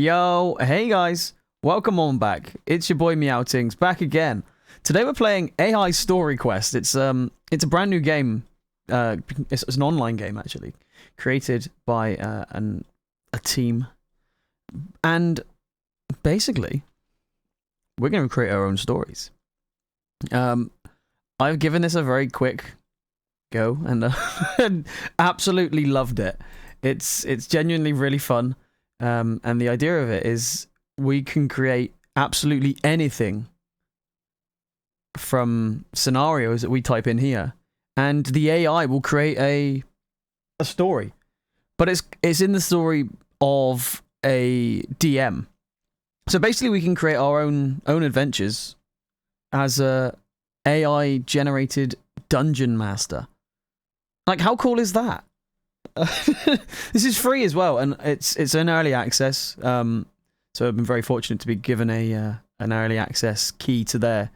Yo, hey guys, welcome on back. It's your boy Meowtings back again. Today we're playing AI Story Quest. It's a brand new game. It's an online game actually, created by a team, and basically we're going to create our own stories. I've given this a very quick go and absolutely loved it. It's genuinely really fun. And the idea of it is we can create absolutely anything from scenarios that we type in here, and the AI will create a story. But it's in the story of a DM. So basically we can create our own adventures as a AI generated dungeon master. Like, how cool is that? This is free as well, and it's in early access. So I've been very fortunate to be given an early access key to their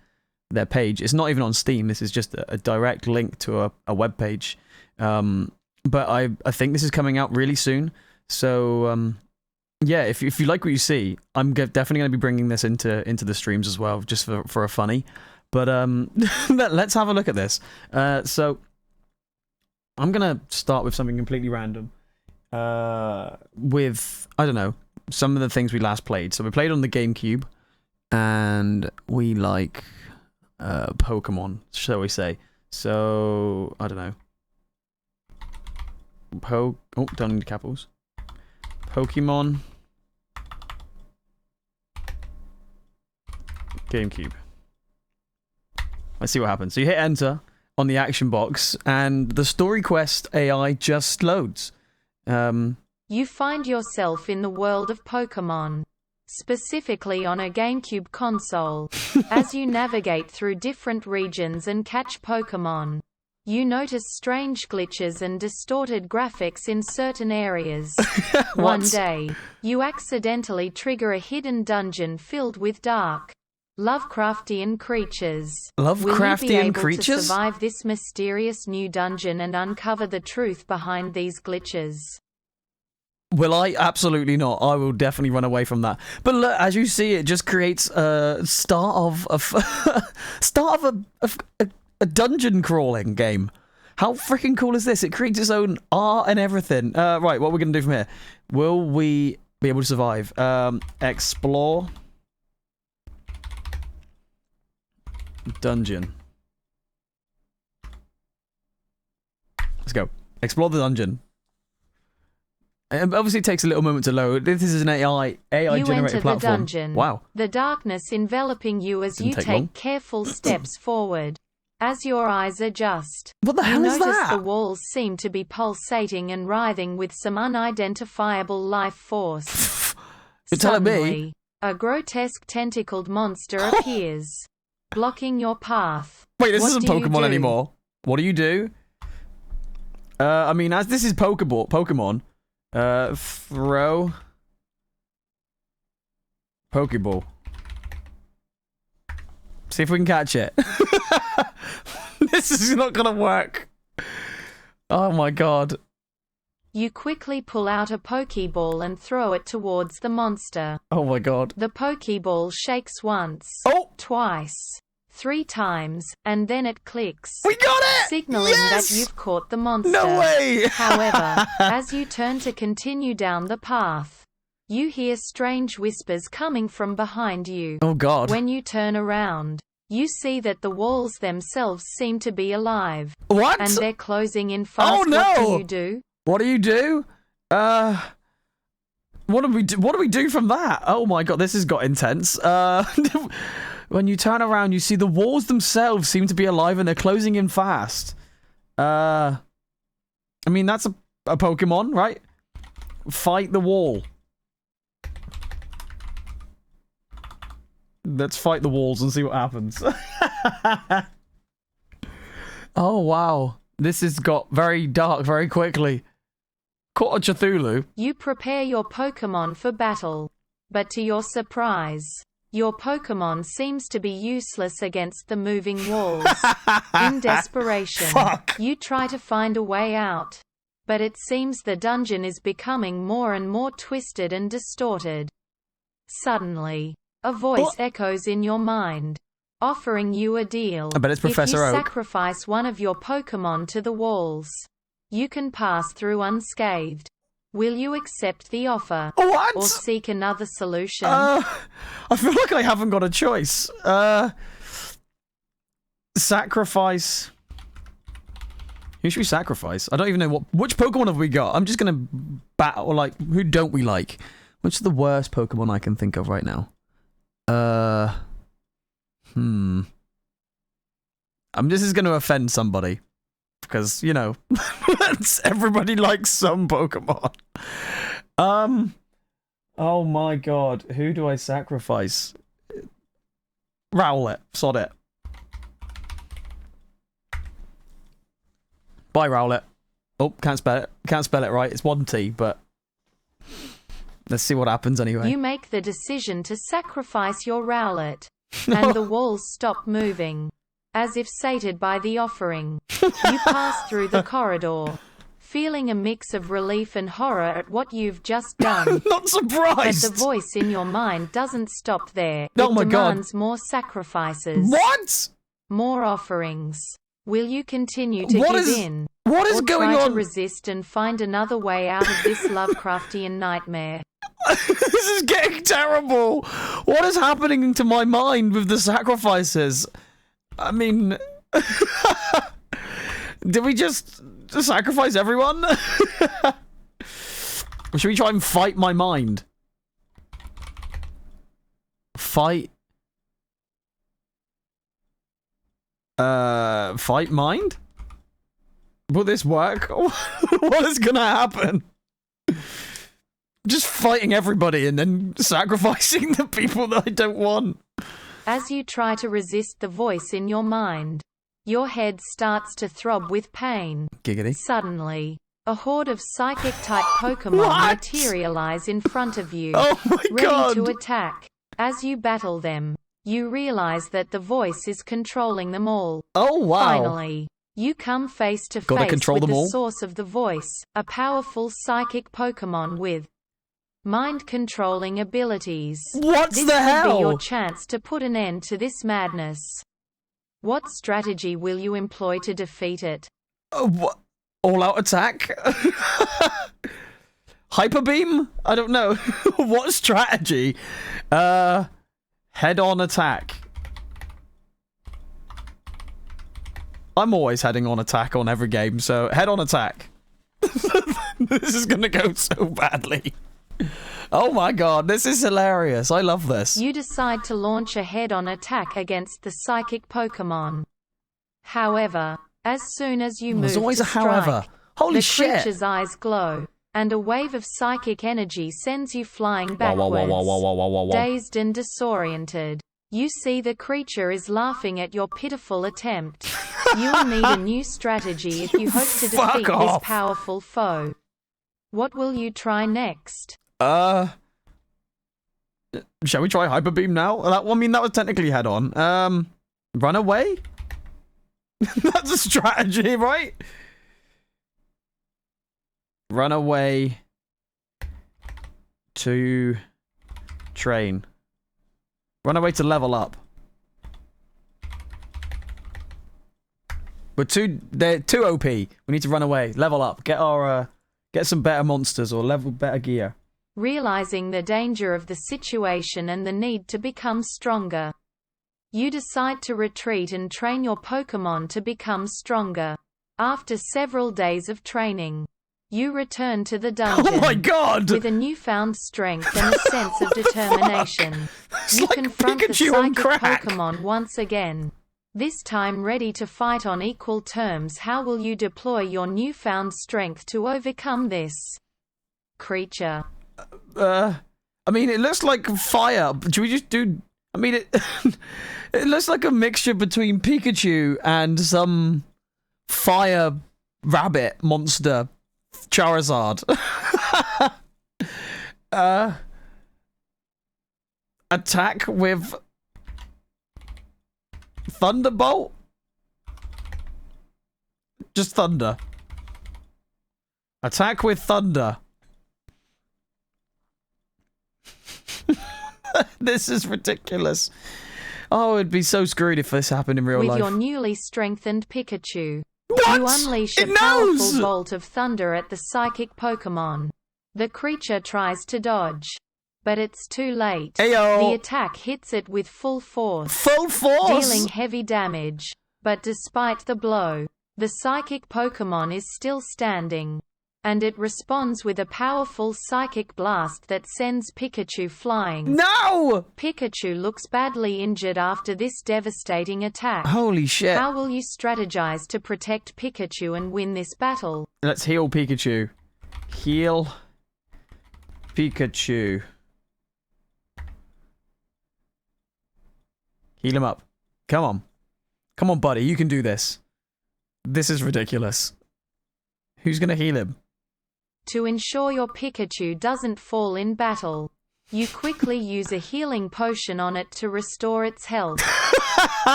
page. It's not even on Steam. This is just a direct link to a web page. But I think this is coming out really soon. So yeah, if you like what you see, I'm definitely going to be bringing this into the streams as well, just for a funny. But let's have a look at this. So I'm going to start with something completely random. With, I don't know, some of the things we last played. So we played on the GameCube, and we like Pokemon, shall we say. So, I don't know. Don't need capitals. Pokemon. GameCube. Let's see what happens. So you hit enter on the action box, and the story quest AI just loads. You find yourself in the world of Pokemon, specifically on a GameCube console. As you navigate through different regions and catch Pokemon, you notice strange glitches and distorted graphics in certain areas. One day, you accidentally trigger a hidden dungeon filled with dark, Lovecraftian creatures. Will you be able to survive this mysterious new dungeon and uncover the truth behind these glitches? Will I? Absolutely not. I will definitely run away from that. But look, as you see, it just creates a start of a dungeon crawling game. How freaking cool is this? It creates its own art and everything. Right, what we're gonna do from here? Will we be able to survive? Explore dungeon. Let's go. Explore the dungeon. Obviously, it takes a little moment to load. This is an AI generated platform. The dungeon. Wow. The darkness enveloping you as you take careful steps forward. As your eyes adjust, what the hell is that? You notice the walls seem to be pulsating and writhing with some unidentifiable life force. You're telling me? A grotesque tentacled monster appears, blocking your path. Wait, this isn't Pokemon anymore. What do you do? I mean, as this is Pokemon. Throw Pokeball. See if we can catch it. This is not gonna work. Oh my god. You quickly pull out a Pokeball and throw it towards the monster. Oh my god. The Pokeball shakes once, twice, 3 times, and then it clicks. We got it! Signaling that you've caught the monster. No way! However, as you turn to continue down the path, you hear strange whispers coming from behind you. Oh god. When you turn around, you see that the walls themselves seem to be alive. What? And they're closing in fast. Oh no! What do you do? What do you do? What do we do from that? Oh my god, this has got intense. When you turn around, you see the walls themselves seem to be alive and they're closing in fast. I mean, that's a Pokemon, right? Fight the wall. Let's fight the walls and see what happens. Oh, wow. This has got very dark very quickly. Caught a Cthulhu. You prepare your Pokemon for battle. But to your surprise, your Pokemon seems to be useless against the moving walls. In desperation, you try to find a way out. But it seems the dungeon is becoming more and more twisted and distorted. Suddenly, a voice echoes in your mind, offering you a deal. I bet it's Professor If you Oak. sacrifice one of your Pokemon to the walls, you can pass through unscathed. Will you accept the offer? What? Or seek another solution? I feel like I haven't got a choice. Sacrifice. Who should we sacrifice? I don't even know which Pokemon have we got? I'm just gonna battle, like, who don't we like? Which is the worst Pokemon I can think of right now? This is gonna offend somebody. Because, you know, everybody likes some Pokemon. Oh my god, who do I sacrifice? Rowlet, sod it. Bye, Rowlet. Oh, can't spell it. Can't spell it right. It's one T, but let's see what happens anyway. You make the decision to sacrifice your Rowlet, and the walls stop moving, as if sated by the offering. You pass through the corridor, feeling a mix of relief and horror at what you've just done. Not surprised! But the voice in your mind doesn't stop there. Oh my god. It demands more sacrifices. What? More offerings. Will you continue to give in? What is going try on? To resist and find another way out of this Lovecraftian nightmare? This is getting terrible. What is happening to my mind with the sacrifices? I mean, did we just sacrifice everyone? Or should we try and fight my mind? Fight mind? Will this work? What is gonna happen? Just fighting everybody and then sacrificing the people that I don't want. As you try to resist the voice in your mind, your head starts to throb with pain. Giggity. Suddenly, a horde of psychic-type Pokemon materialize in front of you, oh my ready god. to attack. As you battle them, you realize that the voice is controlling them all. Oh wow. Finally, you come face to face with the source of the voice, a powerful psychic Pokemon with mind-controlling abilities. What's this the hell? This could be your chance to put an end to this madness. What strategy will you employ to defeat it? What? All-out attack? Hyper beam? I don't know. What strategy? Head-on attack. I'm always heading on attack on every game, so head-on attack. This is gonna go so badly. Oh my god, this is hilarious. I love this. You decide to launch a head-on attack against the psychic Pokemon. However, as soon as you move There's always to a however. strike, Holy the shit. creature's eyes glow, and a wave of psychic energy sends you flying backwards. Dazed and disoriented, you see the creature is laughing at your pitiful attempt. You will need a new strategy if you hope to defeat this powerful foe. What will you try next? Shall we try Hyper Beam now? I mean, that was technically head-on. Run away? That's a strategy, right? Run away to train. Run away to level up. They're too OP. We need to run away, level up, get some better monsters or level better gear. Realizing the danger of the situation and the need to become stronger, you decide to retreat and train your Pokemon to become stronger. After several days of training, you return to the dungeon. Oh my god! With a newfound strength and a sense of determination. You like confront Pikachu the psychic on crack. Pokemon once again. This time ready to fight on equal terms. How will you deploy your newfound strength to overcome this creature? I mean, it looks like fire. Should we just do... I mean, it it looks like a mixture between Pikachu and some fire rabbit monster Charizard. Attack with Thunderbolt? Just thunder. Attack with thunder. This is ridiculous. Oh, it'd be so screwed if this happened in real life. With your newly strengthened Pikachu, What? you unleash a It powerful knows! bolt of thunder at the psychic Pokemon. The creature tries to dodge, but it's too late. Ayo. The attack hits it with full force, Full force! dealing heavy damage. But despite the blow, the psychic Pokemon is still standing, and it responds with a powerful psychic blast that sends Pikachu flying. No! Pikachu looks badly injured after this devastating attack. Holy shit. How will you strategize to protect Pikachu and win this battle? Let's heal Pikachu. Heal Pikachu. Heal him up. Come on. Come on, buddy. You can do this. This is ridiculous. Who's gonna heal him? To ensure your Pikachu doesn't fall in battle, you quickly use a healing potion on it to restore its health.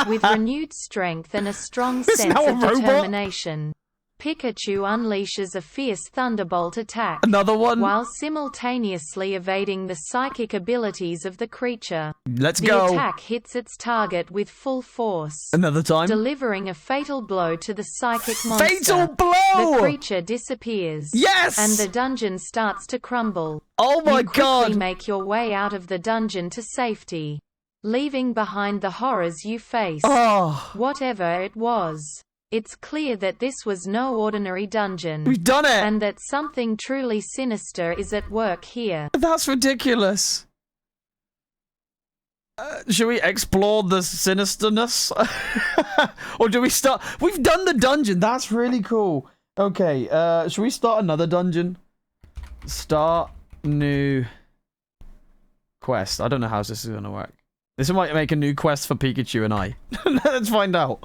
With renewed strength and a strong It's sense now a of robot. determination, Pikachu unleashes a fierce thunderbolt attack, Another one? while simultaneously evading the psychic abilities of the creature. Let's The go. attack hits its target with full force, Another time. delivering a fatal blow to the psychic monster. Fatal The blow! creature disappears. Yes! And the dungeon starts to crumble. Oh my You quickly god! make your way out of the dungeon to safety, leaving behind the horrors you face. Oh, Whatever it was, it's clear that this was no ordinary dungeon, we've done it! and that something truly sinister is at work here. That's ridiculous. Should we explore the sinisterness? Or do we start? We've done the dungeon. That's really cool. Okay, should we start another dungeon? Start new quest. I don't know how this is going to work. This might make a new quest for Pikachu and I. Let's find out.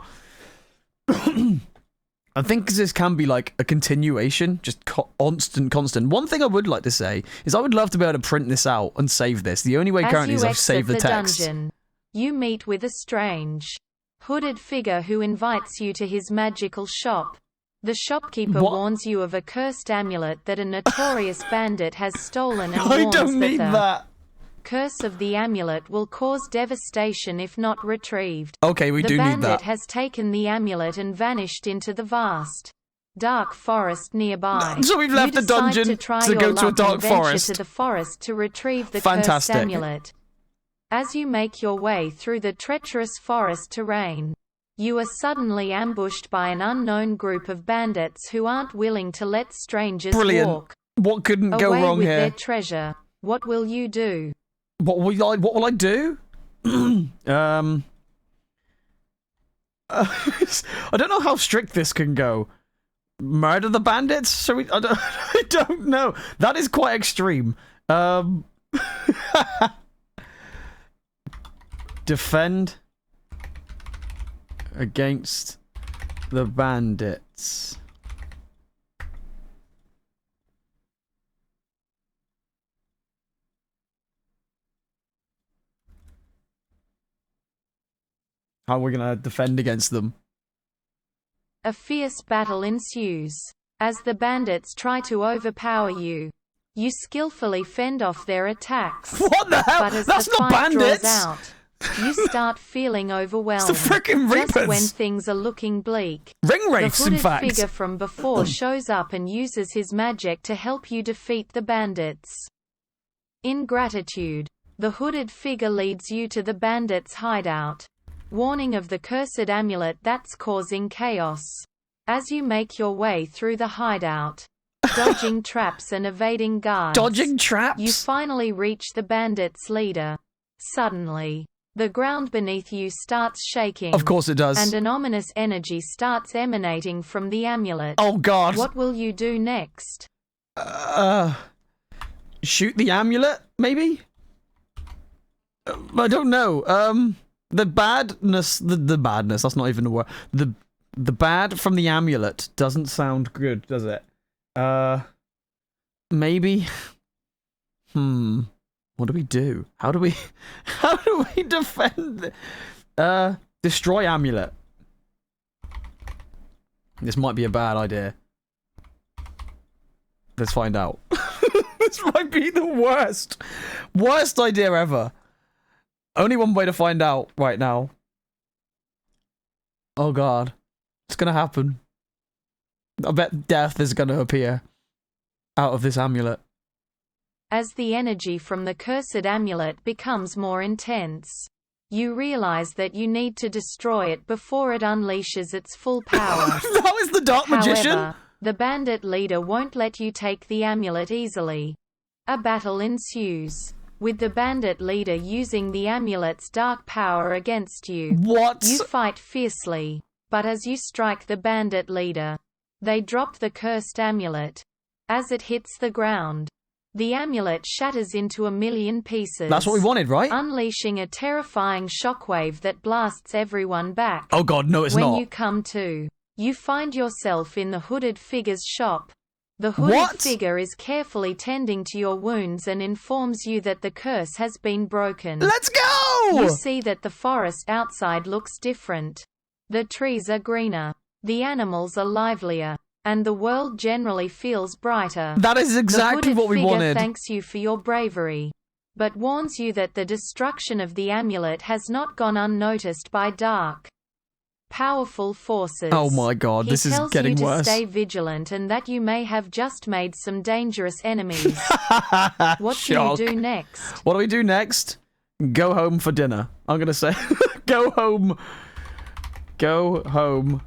I think this can be like a continuation, just constant. One thing I would like to say is I would love to be able to print this out and save this. The only way currently is I've saved the text. Dungeon, you meet with a strange, hooded figure who invites you to his magical shop. The shopkeeper What? warns you of a cursed amulet that a notorious bandit has stolen and I warns don't need that the that. curse of the amulet will cause devastation if not retrieved. Okay, we The do need bandit that. has taken the amulet and vanished into the vast, dark forest nearby. So we've left You the decide dungeon to try to your go to a luck dark and venture forest. to the forest to retrieve the Fantastic. cursed amulet. As you make your way through the treacherous forest terrain, you are suddenly ambushed by an unknown group of bandits who aren't willing to let strangers Brilliant. walk What couldn't go away wrong with here? their treasure. What will you do? What will I do? I don't know how strict this can go. Murder the bandits? So I don't know. That is quite extreme. Defend against the bandits. How are we gonna defend against them? A fierce battle ensues. As the bandits try to overpower you, you skillfully fend off their attacks. What the hell? But as That's the not fight bandits! draws out, you start feeling overwhelmed. It's the frickin' Just Reapers! when things are looking bleak, Ring the wraiths, in hooded fact! figure from before shows up and uses his magic to help you defeat the bandits. In gratitude, the hooded figure leads you to the bandits' hideout, warning of the cursed amulet that's causing chaos. As you make your way through the hideout, dodging traps and evading guards, Dodging traps? you finally reach the bandits' leader. Suddenly, the ground beneath you starts shaking. Of course it does. And an ominous energy starts emanating from the amulet. Oh god. What will you do next? Shoot the amulet, maybe? I don't know. The badness, the badness, that's not even a word. The bad from the amulet doesn't sound good, does it? Maybe? What do we do? How do we defend? Destroy amulet. This might be a bad idea. Let's find out. This might be the worst idea ever. Only one way to find out right now. Oh god. It's gonna happen. I bet death is gonna appear out of this amulet. As the energy from the cursed amulet becomes more intense, you realize that you need to destroy it before it unleashes its full power. That was the Dark Magician? However, the bandit leader won't let you take the amulet easily. A battle ensues, with the bandit leader using the amulet's dark power against you. What? You fight fiercely, but as you strike the bandit leader, they drop the cursed amulet. As it hits the ground, the amulet shatters into a million pieces. That's what we wanted, right? Unleashing a terrifying shockwave that blasts everyone back. Oh god, no, it's not. When you come to, you find yourself in the hooded figure's shop. The hooded figure is carefully tending to your wounds and informs you that the curse has been broken. Let's go! You see that the forest outside looks different. The trees are greener, the animals are livelier, and the world generally feels brighter. That is exactly what we wanted. The hooded figure thanks you for your bravery, but warns you that the destruction of the amulet has not gone unnoticed by dark, powerful forces. Oh my god, this is getting worse. He tells you to stay vigilant and that you may have just made some dangerous enemies. What do you do next? What do we do next? Go home for dinner. I'm gonna say go home. Go home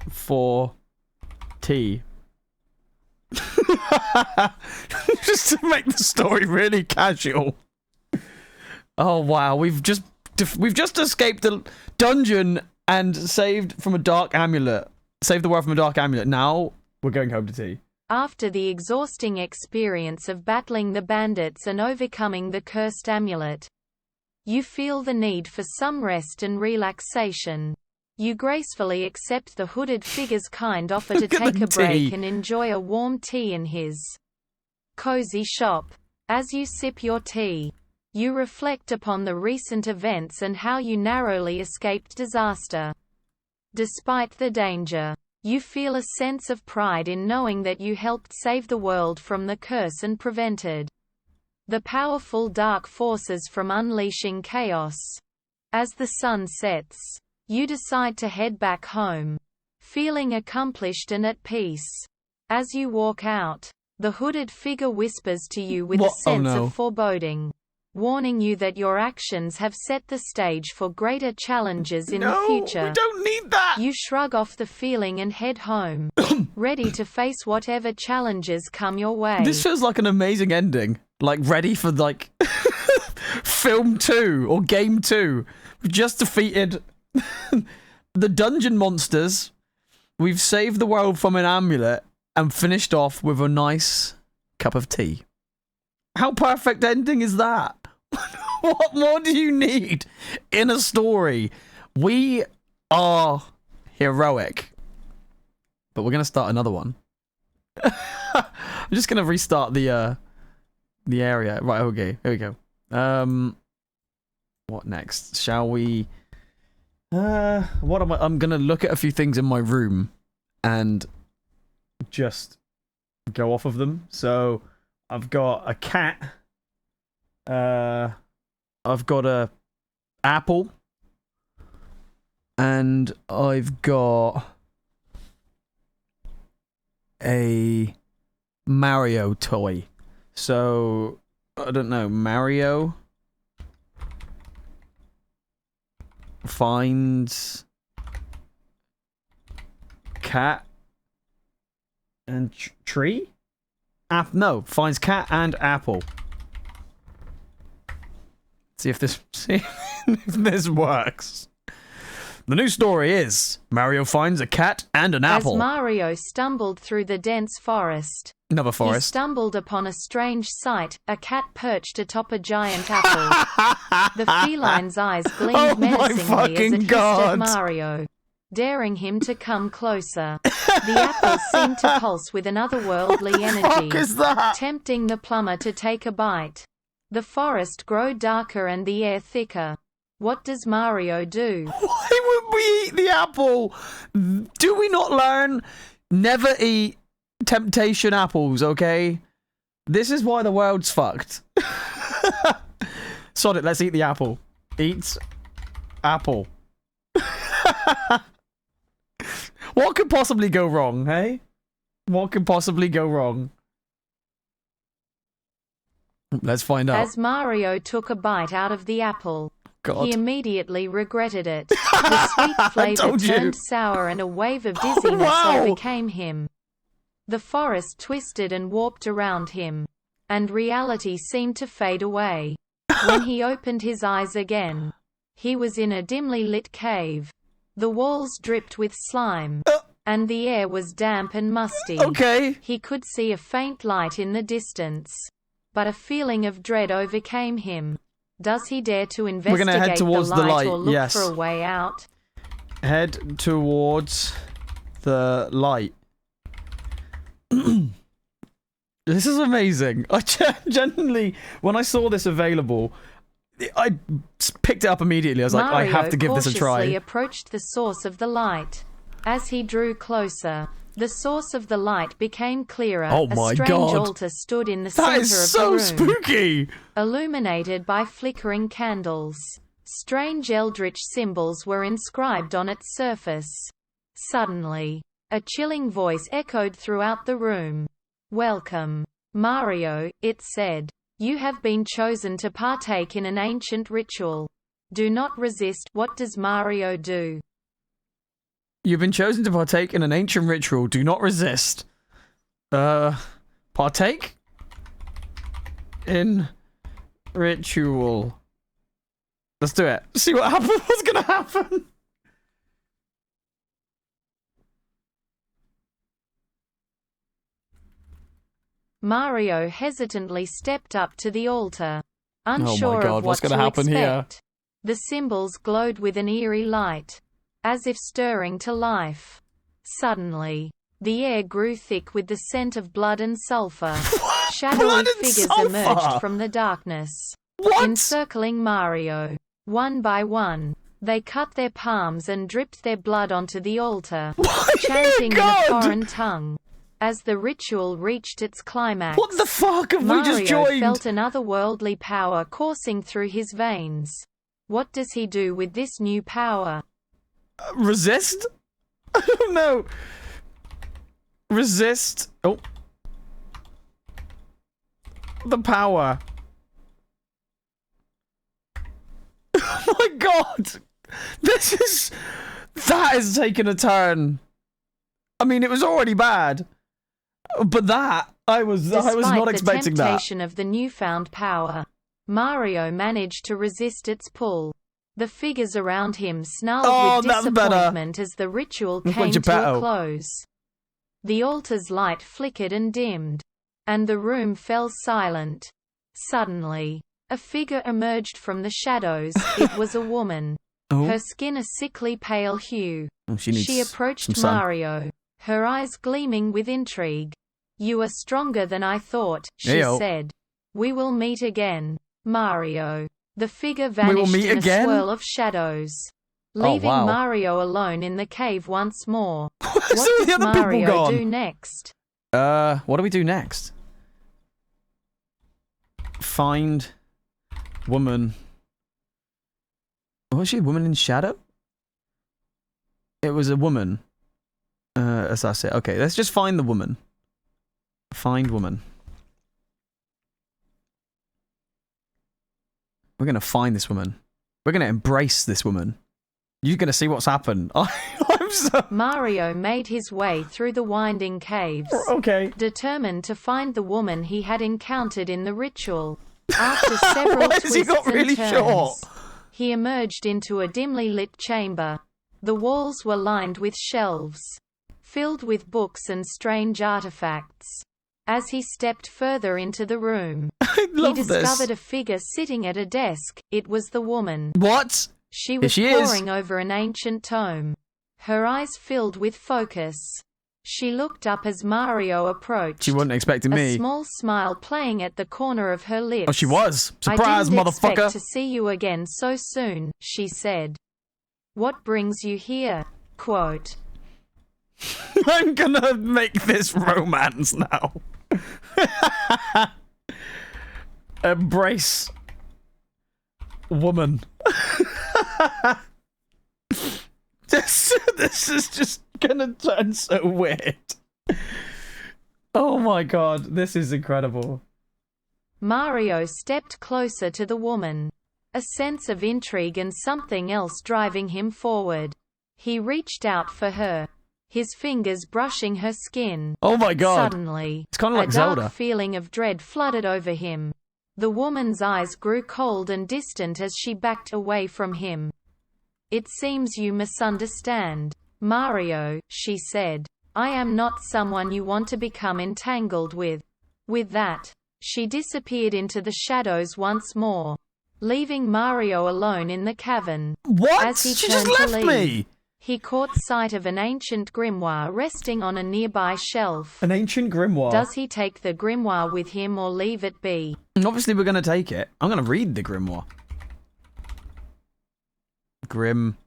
for tea. Just to make the story really casual. Oh wow, we've just escaped the dungeon and saved from a dark amulet. Saved the world from a dark amulet. Now we're going home to tea. After the exhausting experience of battling the bandits and overcoming the cursed amulet, you feel the need for some rest and relaxation. You gracefully accept the hooded figure's kind offer to take a break and enjoy a warm tea in his cozy shop. As you sip your tea, you reflect upon the recent events and how you narrowly escaped disaster. Despite the danger, you feel a sense of pride in knowing that you helped save the world from the curse and prevented the powerful dark forces from unleashing chaos. As the sun sets, you decide to head back home, feeling accomplished and at peace. As you walk out, the hooded figure whispers to you with a sense of foreboding, warning you that your actions have set the stage for greater challenges in the future. We don't need that! You shrug off the feeling and head home, ready to face whatever challenges come your way. This feels like an amazing ending. Like, ready for, like, film 2 or game 2. We've just defeated the dungeon monsters. We've saved the world from an amulet and finished off with a nice cup of tea. How perfect ending is that? What more do you need in a story? We are heroic. But we're going to start another one. I'm just going to restart the area. Right, okay. Here we go. What next? Shall we... what am I... I'm going to look at a few things in my room and just go off of them. So, I've got a cat. I've got a apple. And I've got a Mario toy. So, I don't know, Mario finds cat and tree? No, finds cat and apple. See if this works. The new story is Mario finds a cat and an apple. As Mario stumbled through the dense forest, another forest, he stumbled upon a strange sight, a cat perched atop a giant apple. The feline's eyes gleamed menacingly as it hissed at Mario, daring him to come closer. The apple seemed to pulse with an otherworldly energy, tempting the plumber to take a bite. The forest grew darker and the air thicker. What does Mario do? Why would we eat the apple? Do we not learn? Never eat temptation apples, okay? This is why the world's fucked. Sod it, let's eat the apple. eats apple. What could possibly go wrong, hey? What could possibly go wrong? Let's find out. As Mario took a bite out of the apple, God. he immediately regretted it. The sweet flavor turned sour and a wave of dizziness overcame him. The forest twisted and warped around him, and reality seemed to fade away. When he opened his eyes again, he was in a dimly lit cave. The walls dripped with slime, and the air was damp and musty. Okay. He could see a faint light in the distance, but a feeling of dread overcame him. Does he dare to investigate head towards the light the or look yes. for a way out? Head towards the light. This is amazing. I genuinely, when I saw this available, I picked it up immediately. I was like, I have to give this a try. Mario cautiously approached the source of the light. As he drew closer, the source of the light became clearer. Oh my a strange God. altar stood in the center That of is the room, so spooky. illuminated by flickering candles. Strange eldritch symbols were inscribed on its surface. Suddenly, a chilling voice echoed throughout the room. "Welcome, Mario," it said. "You have been chosen to partake in an ancient ritual. Do not resist." What does Mario do? You've been chosen to partake in an ancient ritual. Do not resist. Partake in ritual. Let's do it. See what happens. What's gonna happen? Mario hesitantly stepped up to the altar, unsure God, of what's what gonna to happen here? expect. The symbols glowed with an eerie light, as if stirring to life. Suddenly, the air grew thick with the scent of blood and sulfur. Shadowy Blood and figures sulfur? emerged from the darkness, What? encircling Mario. One by one, they cut their palms and dripped their blood onto the altar, chanting in a foreign tongue. As the ritual reached its climax, What the fuck have we just Mario joined? felt an otherworldly power coursing through his veins. What does he do with this new power? Resist? I don't know. Resist. Oh. The power. Oh my God. That has taken a turn. I mean, it was already bad. But that, I was not expecting the that. temptation of the newfound power, Mario managed to resist its pull. The figures around him snarled with disappointment as the ritual came to a close. The altar's light flickered and dimmed, and the room fell silent. Suddenly, a figure emerged from the shadows. It was a woman. Her skin a sickly pale hue. She approached Mario, her eyes gleaming with intrigue. "You are stronger than I thought," she said. "We will meet again, Mario." The figure vanished in a swirl of shadows, leaving Mario alone in the cave once more. What does Mario do next? What do we do next? Find woman. Was she a woman in shadow? It was a woman. That's it. Okay, let's just find the woman. Find woman. We're gonna find this woman. We're gonna embrace this woman. You're gonna see what's happened. I'm so... Mario made his way through the winding caves, determined to find the woman he had encountered in the ritual. After several twists and turns, he emerged into a dimly lit chamber. The walls were lined with shelves, filled with books and strange artifacts. As he stepped further into the room, he discovered a figure sitting at a desk. It was the woman. What? She was poring over an ancient tome, her eyes filled with focus. She looked up as Mario approached. She wasn't expecting me. A small smile playing at the corner of her lips. Oh, she was. Surprise, motherfucker. "I didn't expect to see you again so soon," she said. "What brings you here?" Quote. I'm gonna make this romance now. Embrace woman. This is just gonna turn so weird. Oh my god, this is incredible. Mario stepped closer to the woman. A sense of intrigue and something else driving him forward. He reached out for her, his fingers brushing her skin. Oh my god. Suddenly, it's kind of like a Zelda. dark feeling of dread flooded over him. The woman's eyes grew cold and distant as she backed away from him. "It seems you misunderstand, Mario," she said. "I am not someone you want to become entangled with." With that, she disappeared into the shadows once more, leaving Mario alone in the cavern. What? As he She turned just to left leave, me! he caught sight of an ancient grimoire resting on a nearby shelf. An ancient grimoire. Does he take the grimoire with him or leave it be? Obviously we're gonna take it. I'm gonna read the grimoire. Grim.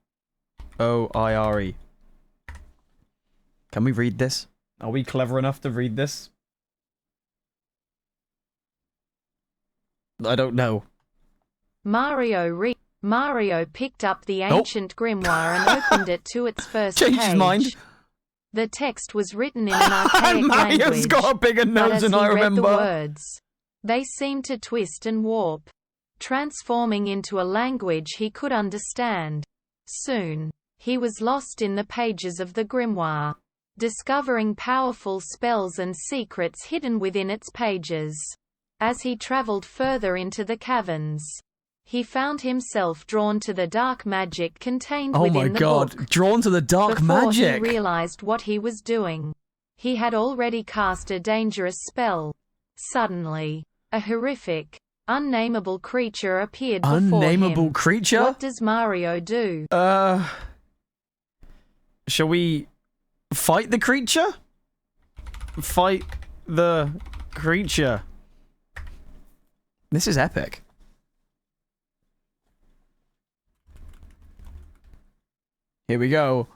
O-I-R-E. Can we read this? Are we clever enough to read this? I don't know. Mario picked up the ancient grimoire and opened it to its first Changed page. his mind. The text was written in an archaic Mario's language, got a bigger but nose as than he I read remember. the words, they seemed to twist and warp, transforming into a language he could understand. Soon, he was lost in the pages of the grimoire, discovering powerful spells and secrets hidden within its pages. As he traveled further into the caverns, he found himself drawn to the dark magic contained within the book. Drawn to the dark Before magic. he realized what he was doing, he had already cast a dangerous spell. Suddenly, a horrific, unnameable creature appeared before him. Unnameable creature? What does Mario do? Shall we fight the creature? Fight the creature. This is epic. Here we go.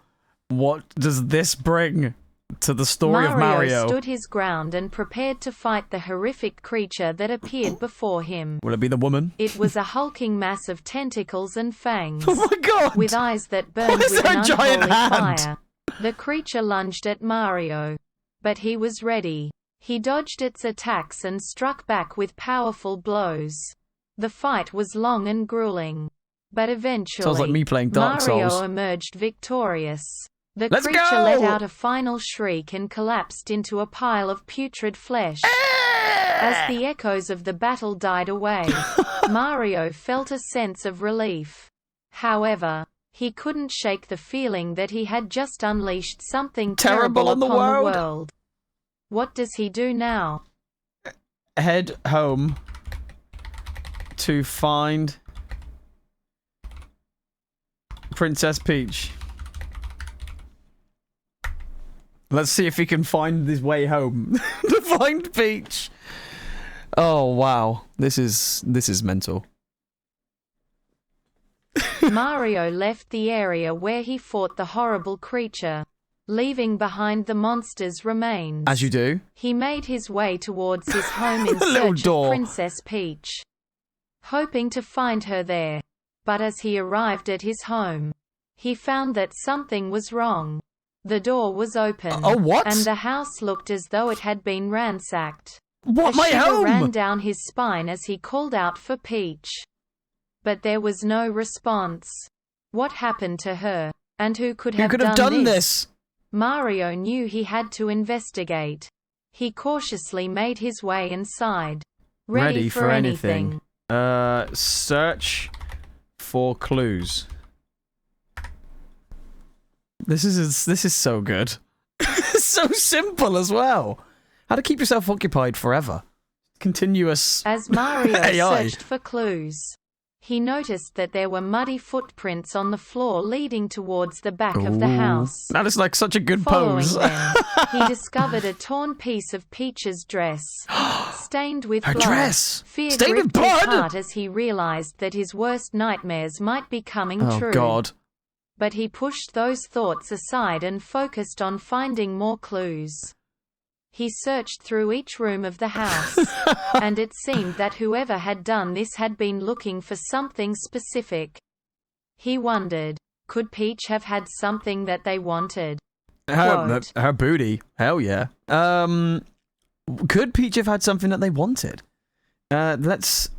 What does this bring to the story of Mario? Stood his ground and prepared to fight the horrific creature that appeared before him. Will it be the woman? It was a hulking mass of tentacles and fangs. Oh my god! With eyes that burned What is with that an giant unholy hand? fire. The creature lunged at Mario. But he was ready. He dodged its attacks and struck back with powerful blows. The fight was long and grueling. But eventually, Sounds like me playing Dark Mario Souls. emerged victorious. The Let's creature go! let out a final shriek and collapsed into a pile of putrid flesh. As the echoes of the battle died away, Mario felt a sense of relief. However, he couldn't shake the feeling that he had just unleashed something terrible on the upon the world. world. What does he do now? Head home to find Princess Peach. Let's see if he can find his way home to find Peach. Oh wow, this is mental. Mario left the area where he fought the horrible creature, leaving behind the monster's remains. As you do. He made his way towards his home in The little search door. of Princess Peach, hoping to find her there. But as he arrived at his home, he found that something was wrong. The door was open. Oh, what? And the house looked as though it had been ransacked. What, A my shiver home? ran down his spine as he called out for Peach. But there was no response. What happened to her? And who could have done this? Mario knew he had to investigate. He cautiously made his way inside. Ready for anything. Search for clues. This is so good. It's so simple as well. How to keep yourself occupied forever. Continuous As Mario AI. searched for clues, he noticed that there were muddy footprints on the floor leading towards the back of the Ooh, house. That is like such a good Following pose. them, he discovered a torn piece of Peach's dress, stained with Her blood. dress? Fear Stained with gripped his blood? heart as he realized that his worst nightmares might be coming Oh true. god. But he pushed those thoughts aside and focused on finding more clues. He searched through each room of the house, and it seemed that whoever had done this had been looking for something specific. He wondered, could Peach have had something that they wanted? Her booty. Hell yeah. Could Peach have had something that they wanted? Let's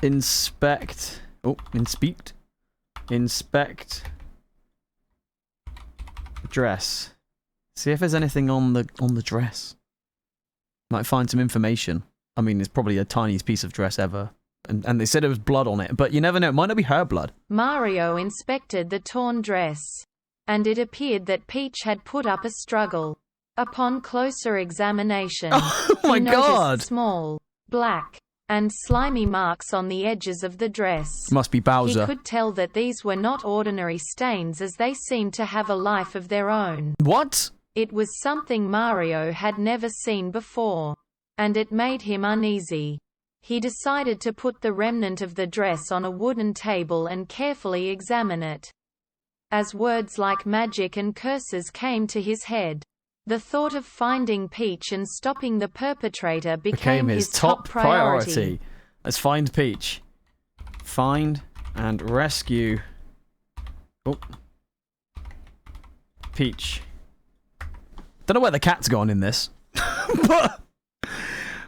inspect. Oh, inspect. Inspect. Dress. See if there's anything on the dress. Might find some information. I mean, it's probably the tiniest piece of dress ever. And they said it was blood on it, but you never know. It might not be her blood. Mario inspected the torn dress, and it appeared that Peach had put up a struggle. Upon closer examination, oh my he noticed God. small, black, and slimy marks on the edges of the dress. Must be Bowser. He could tell that these were not ordinary stains, as they seemed to have a life of their own. What? It was something Mario had never seen before, and it made him uneasy. He decided to put the remnant of the dress on a wooden table and carefully examine it. As words like magic and curses came to his head, the thought of finding Peach and stopping the perpetrator became his top priority. Let's find Peach. Find and rescue. Oh. Peach. Don't know where the cat's gone in this. But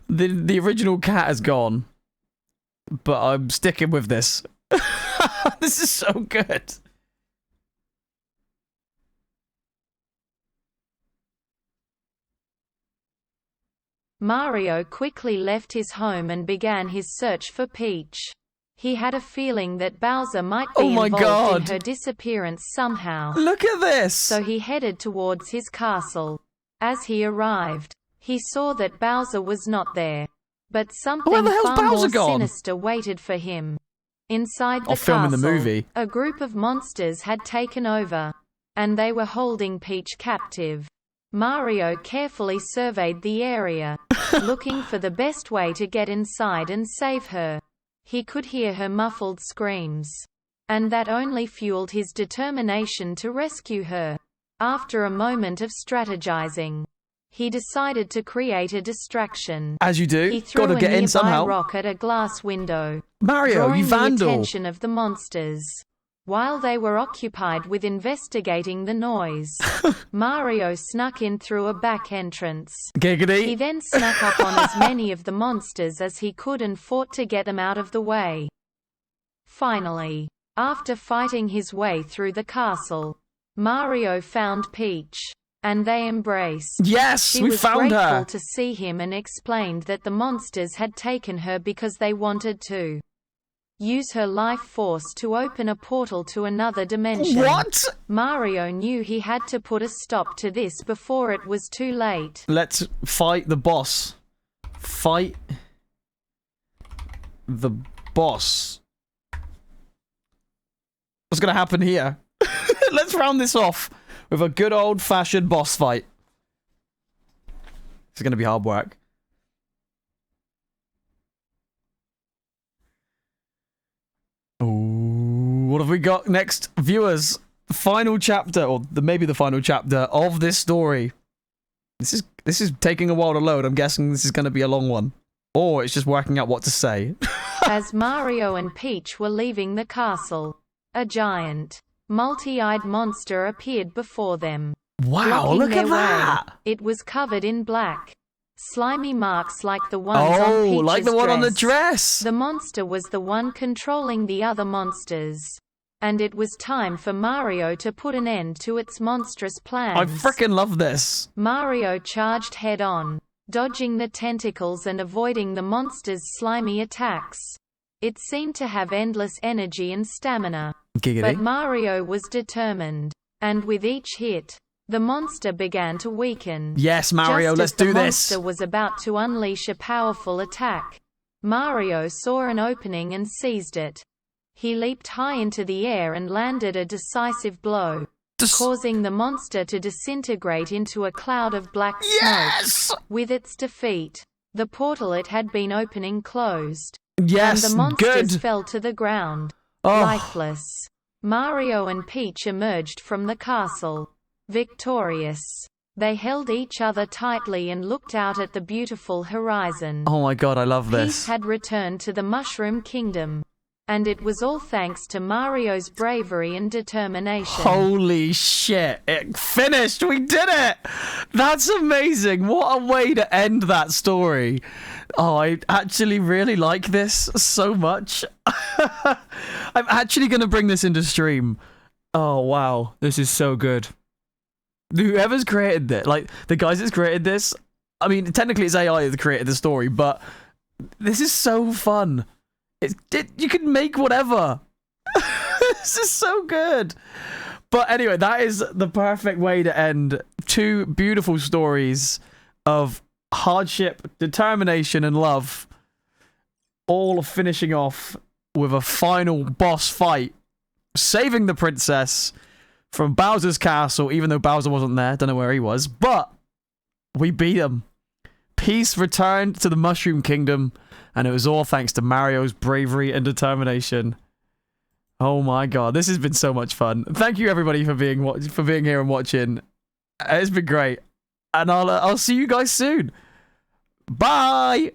the original cat has gone. But I'm sticking with this. This is so good. Mario quickly left his home and began his search for Peach. He had a feeling that Bowser might be involved in her disappearance somehow. Look at this! So he headed towards his castle. As he arrived, he saw that Bowser was not there. But something far more sinister waited for him. Inside the castle, a group of monsters had taken over, and they were holding Peach captive. Mario carefully surveyed the area, looking for the best way to get inside and save her. He could hear her muffled screams, and that only fueled his determination to rescue her. After a moment of strategizing, he decided to create a distraction. As you do, he threw gotta get in somehow. A rock at a glass window, Mario, you vandal! Drawing the attention of the monsters. While they were occupied with investigating the noise, Mario snuck in through a back entrance. Giggity. He then snuck up on as many of the monsters as he could and fought to get them out of the way. Finally, after fighting his way through the castle, Mario found Peach, and they embraced. Yes, we found her! She was grateful to see him and explained that the monsters had taken her because they wanted to use her life force to open a portal to another dimension. What? Mario knew he had to put a stop to this before it was too late. Let's fight the boss. Fight the boss. What's gonna happen here? Let's round this off with a good old-fashioned boss fight. It's gonna be hard work. Ooh, what have we got next, viewers? Final chapter, or maybe the final chapter of this story. This is taking a while to load. I'm guessing this is going to be a long one, or it's just working out what to say. As Mario and Peach were leaving the castle, a giant, multi-eyed monster appeared before them. Wow! Look at that! It was covered in black, slimy marks like the ones on Peach's like the one dress. on the dress! The monster was the one controlling the other monsters. And it was time for Mario to put an end to its monstrous plans. I frickin' love this! Mario charged head-on, dodging the tentacles and avoiding the monster's slimy attacks. It seemed to have endless energy and stamina. Giggity. But Mario was determined. And with each hit, the monster began to weaken. Yes, Mario, let's do this. The monster was about to unleash a powerful attack. Mario saw an opening and seized it. He leaped high into the air and landed a decisive blow, causing the monster to disintegrate into a cloud of black smoke. With its defeat, the portal it had been opening closed. Yes, and the monsters fell to the ground, lifeless. Mario and Peach emerged from the castle, victorious. They held each other tightly and looked out at the beautiful horizon. Oh my god, I love this. Peace had returned to the Mushroom Kingdom, And it was all thanks to Mario's bravery and determination. Holy shit, it finished! We did it! That's amazing! What a way to end that story. Oh, I actually really like this so much. I'm actually going to bring this into stream. Oh, wow. This is so good. Whoever's created this, like, the guys that's created this, I mean, technically it's AI that created the story, but this is so fun. You can make whatever. This is so good. But anyway, that is the perfect way to end 2 beautiful stories of hardship, determination, and love, all finishing off with a final boss fight, saving the princess from Bowser's castle, even though Bowser wasn't there. Don't know where he was, but we beat him. Peace returned to the Mushroom Kingdom, and it was all thanks to Mario's bravery and determination. Oh my god, this has been so much fun. Thank you everybody for being here and watching. It's been great, and I'll see you guys soon. Bye.